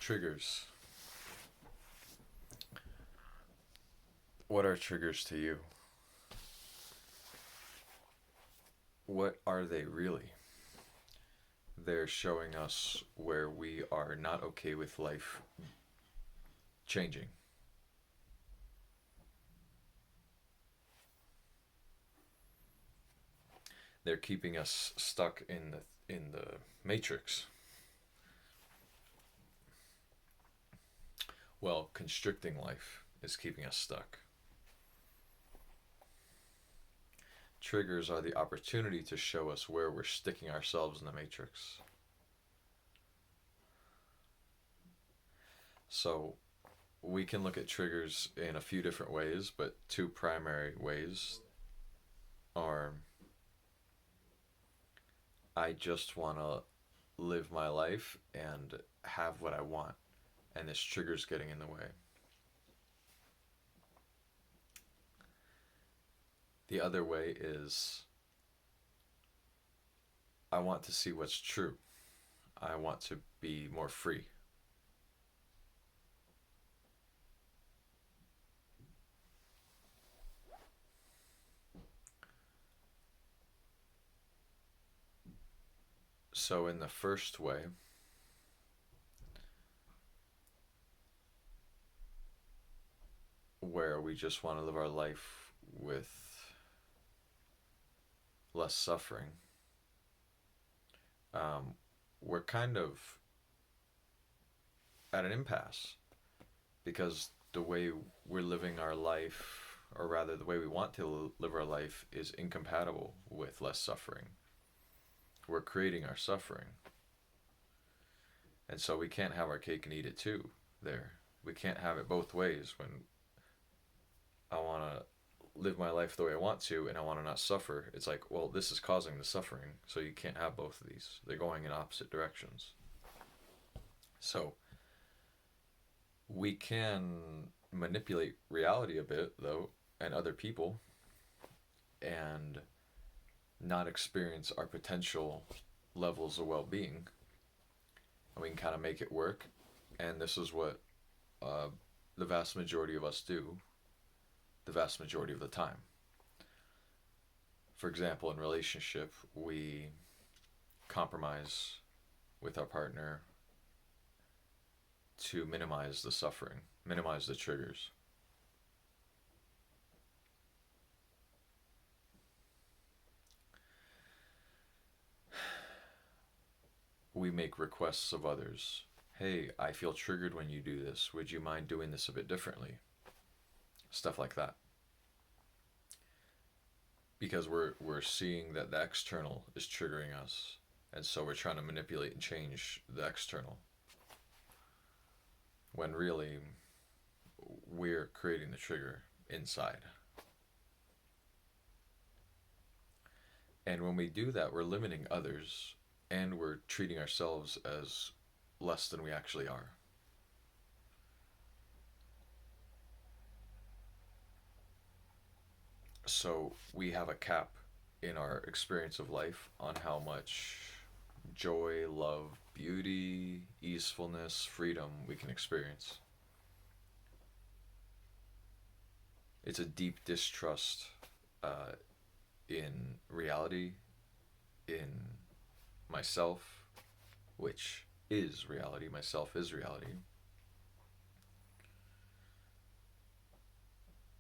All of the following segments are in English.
Triggers. What are triggers to you? What are they really? They're showing us where we are not okay with life changing. They're keeping us stuck in the matrix. Well, constricting life is keeping us stuck. Triggers are the opportunity to show us where we're sticking ourselves in the matrix. So we can look at triggers in a few different ways, but two primary ways are I just want to live my life and have what I want, and this trigger's getting in the way. The other way is I want to see what's true. I want to be more free. So, in the first way, where we just want to live our life with less suffering, um, we're kind of at an impasse because the way we're living our life, or rather the way we want to live our life, is incompatible with less suffering. We're creating our suffering. And so we can't have our cake and eat it too there. We can't have it both ways when I want to live my life the way I want to and I want to not suffer. It's like, well, this is causing the suffering, so you can't have both of these. They're going in opposite directions. So we can manipulate reality a bit, though, and other people, and not experience our potential levels of well being. And we can kind of make it work. And this is what uh, the vast majority of us do the vast majority of the time. For example, in relationship, we compromise with our partner to minimize the suffering, minimize the triggers. We make requests of others. Hey, I feel triggered when you do this. Would you mind doing this a bit differently? Stuff like that. Because we're seeing that the external is triggering us, and so we're trying to manipulate and change the external. When really we're creating the trigger inside. And when we do that, we're limiting others and we're treating ourselves as less than we actually are. So we have a cap in our experience of life on how much joy, love, beauty, easefulness, freedom we can experience. It's a deep distrust uh, in reality, in myself, which is reality. Myself is reality.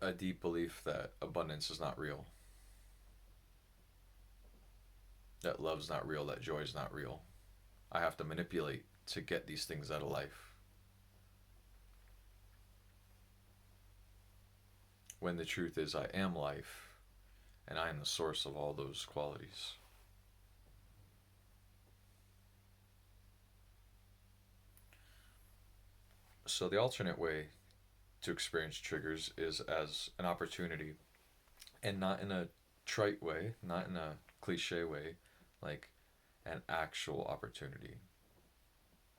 A deep belief that abundance is not real, that love's not real, that joy's not real. I have to manipulate to get these things out of life. When the truth is, I am life, and I am the source of all those qualities. So, the alternate way to experience triggers is as an opportunity, and not in a trite way, not in a cliche way, like an actual opportunity,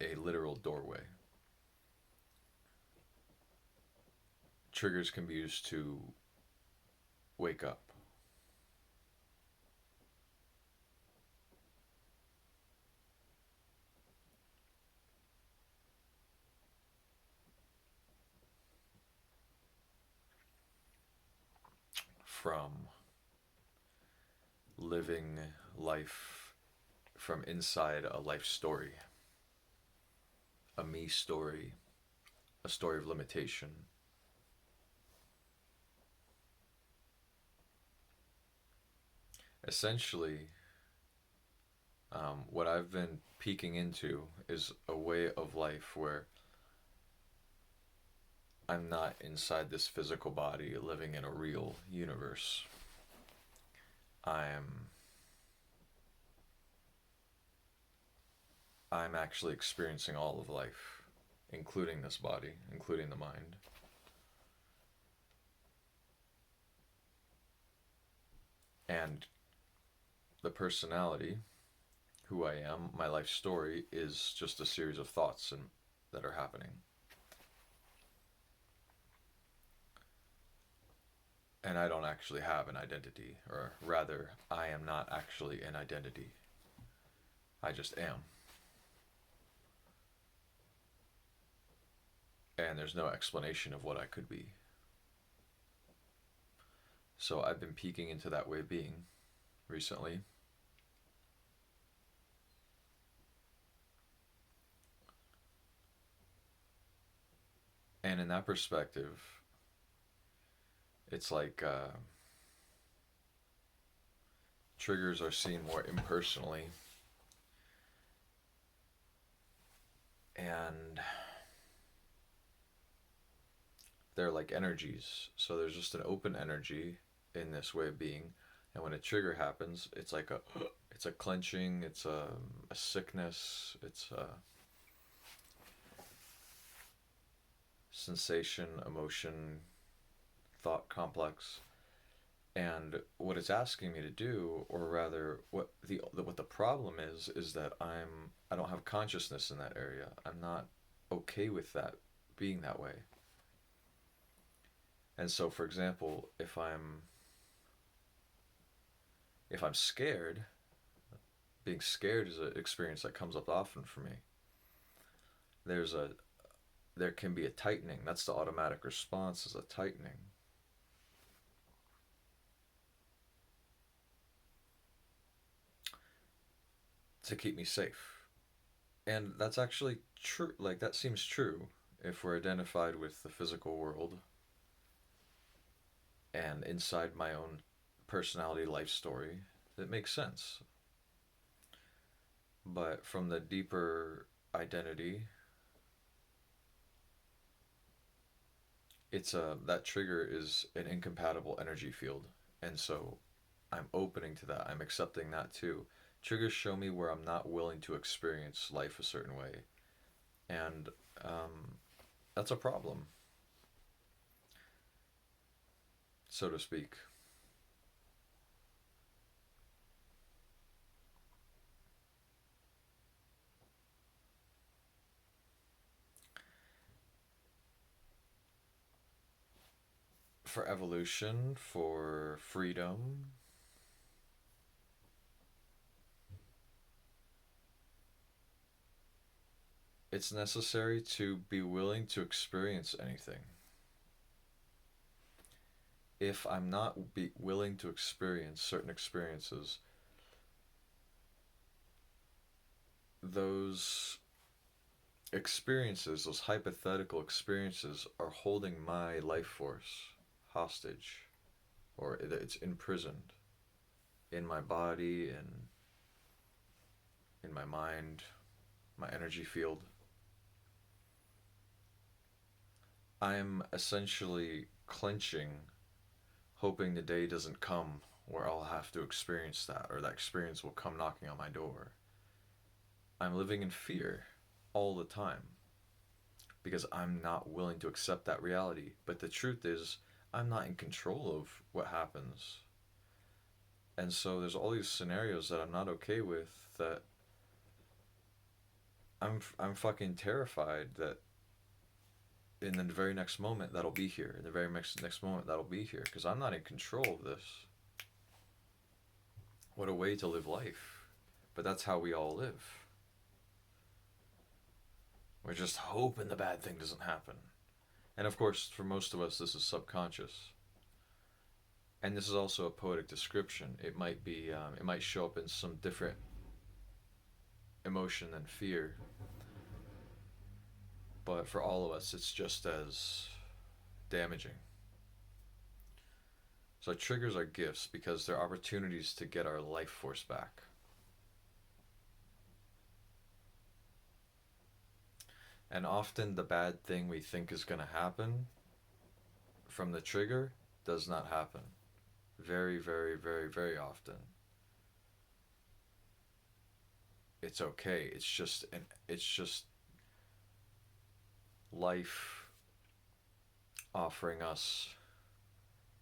a literal doorway. Triggers can be used to wake up. from living life from inside a life story, a me story, a story of limitation. Essentially, what I've been peeking into is a way of life where I'm not inside this physical body living in a real universe. I'm I'm actually experiencing all of life, including this body, including the mind. And the personality, who I am, my life story is just a series of thoughts that are happening. And I don't actually have an identity, or rather, I am not actually an identity. I just am. And there's no explanation of what I could be. So I've been peeking into that way of being recently. And in that perspective, it's like triggers are seen more impersonally. And they're like energies. So there's just an open energy in this way of being. And when a trigger happens, it's like it's a clenching, it's a sickness, it's a sensation, emotion, thought complex. And what it's asking me to do, or rather, what the problem is that I don't have consciousness in that area. I'm not okay with that being that way. And so, for example, if I'm scared, being scared is an experience that comes up often for me. There's a there can be a tightening. That's the automatic response, is a tightening. To keep me safe. And that's actually true. Like, that seems true if we're identified with the physical world and inside my own personality life story. It makes sense. But from the deeper identity, that trigger is an incompatible energy field. And so I'm opening to that. I'm accepting that too. Triggers show me where I'm not willing to experience life a certain way. And that's a problem, so to speak. For evolution, for freedom, it's necessary to be willing to experience anything. If I'm not willing to experience certain experiences, those those hypothetical experiences, are holding my life force hostage, or it's imprisoned in my body and in my mind, my energy field. I'm essentially clenching, hoping the day doesn't come where I'll have to experience that, or that experience will come knocking on my door. I'm living in fear all the time because I'm not willing to accept that reality. But the truth is, I'm not in control of what happens. And so there's all these scenarios that I'm not okay with, that I'm fucking terrified that in the very next moment that'll be here, in the very next moment that'll be here, because I'm not in control of this. What a way to live life. But that's how we all live. We're just hoping the bad thing doesn't happen. And of course, for most of us, this is subconscious. And this is also a poetic description. It might be, it might show up in some different emotion than fear, but for all of us, it's just as damaging. So triggers are gifts because they're opportunities to get our life force back. And often the bad thing we think is going to happen from the trigger does not happen. Very, very, very, very often. It's okay. It's just life offering us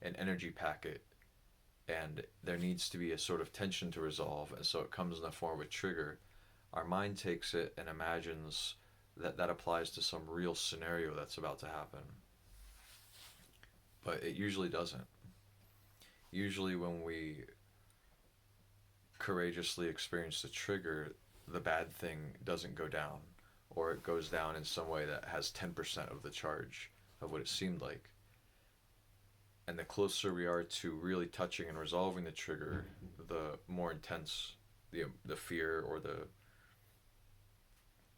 an energy packet, and there needs to be a sort of tension to resolve, and so it comes in the form of a trigger. Our mind takes it and imagines that that applies to some real scenario that's about to happen, but it usually doesn't. Usually when we courageously experience the trigger, the bad thing doesn't go down, or it goes down in some way that has 10% of the charge of what it seemed like. And the closer we are to really touching and resolving the trigger, the more intense the fear or the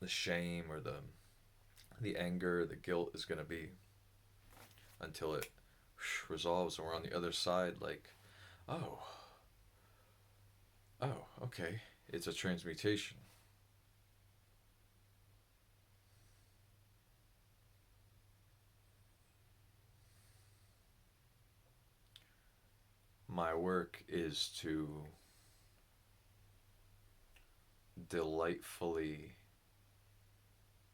shame or the anger, the guilt is going to be, until it resolves and we're on the other side like, oh, oh, okay, it's a transmutation. My work is to delightfully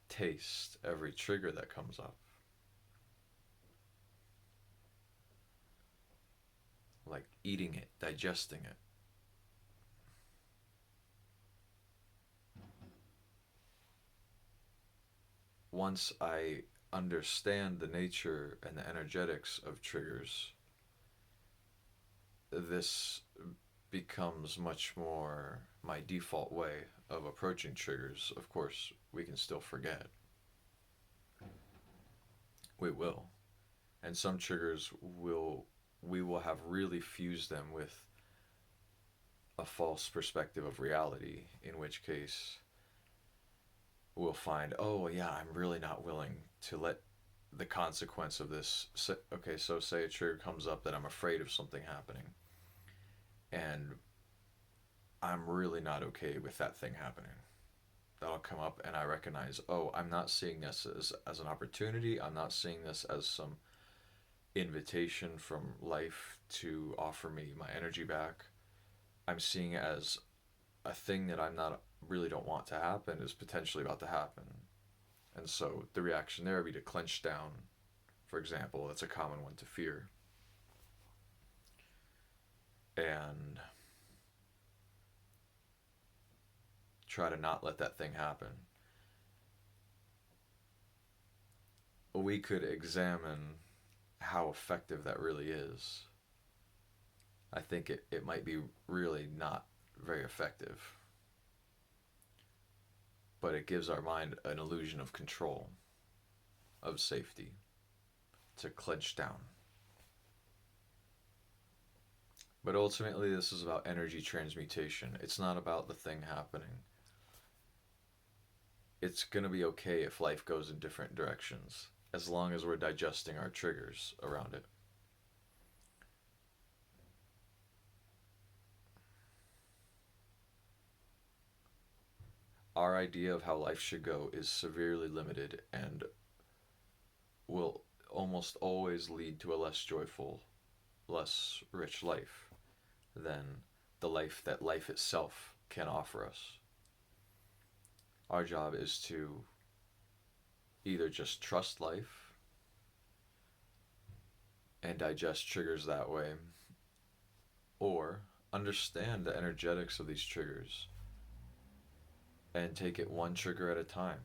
taste every trigger that comes up. Like eating it, digesting it. Once I understand the nature and the energetics of triggers, this becomes much more my default way of approaching triggers. Of course, we can still forget. We will. And some triggers will we will have really fused them with a false perspective of reality, in which case we'll find, oh yeah, I'm really not willing to let the consequence of this. Okay, so say a trigger comes up that I'm afraid of something happening, and I'm really not okay with that thing happening. That'll come up, and I recognize, oh, I'm not seeing this as an opportunity. I'm not seeing this as some invitation from life to offer me my energy back. I'm seeing it as a thing that I'm not really don't want to happen is potentially about to happen. And so the reaction there would be to clench down, for example. That's a common one to fear. And try to not let that thing happen. We could examine how effective that really is. I think it might be really not very effective, but it gives our mind an illusion of control, of safety, to clench down. But ultimately, this is about energy transmutation. It's not about the thing happening. It's going to be okay if life goes in different directions, as long as we're digesting our triggers around it. Our idea of how life should go is severely limited and will almost always lead to a less joyful, less rich life than the life that life itself can offer us. Our job is to either just trust life and digest triggers that way, or understand the energetics of these triggers and take it one trigger at a time.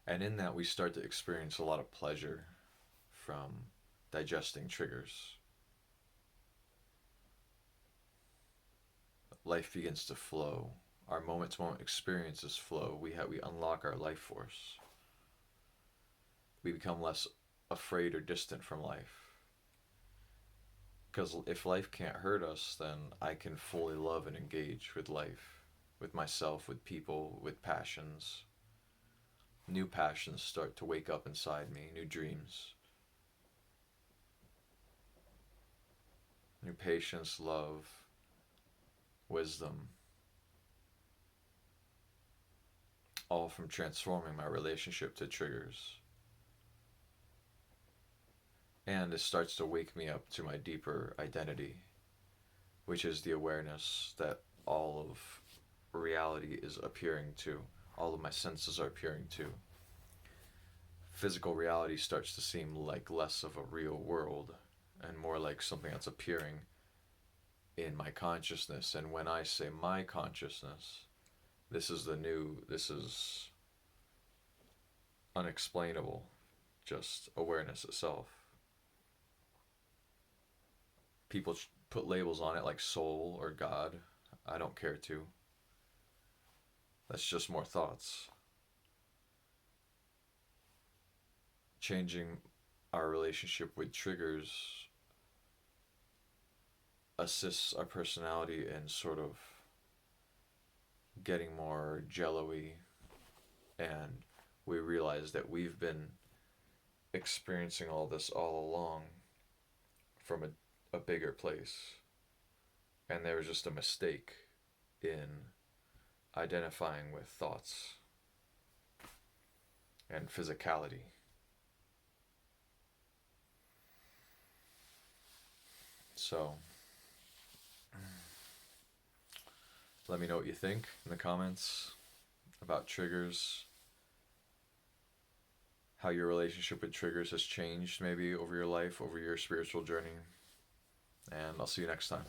And in that, we start to experience a lot of pleasure from digesting triggers. Life begins to flow. Our moment to moment experiences flow. We unlock our life force. we become less afraid or distant from life. Because if life can't hurt us, then I can fully love and engage with life, with myself, with people, with passions. New passions start to wake up inside me, new dreams, new patience, love, wisdom, all from transforming my relationship to triggers. And it starts to wake me up to my deeper identity, which is the awareness that all of reality is appearing to, all of my senses are appearing to. Physical reality starts to seem like less of a real world and more like something that's appearing in my consciousness. And when I say my consciousness, this is unexplainable, just awareness itself. People put labels on it like soul or God. I don't care to. That's just more thoughts. Changing our relationship with triggers assists our personality in sort of getting more jello-y, and we realize that we've been experiencing all this all along from a bigger place, and there was just a mistake in identifying with thoughts and physicality. So, let me know what you think in the comments about triggers, how your relationship with triggers has changed maybe over your life, over your spiritual journey, and I'll see you next time.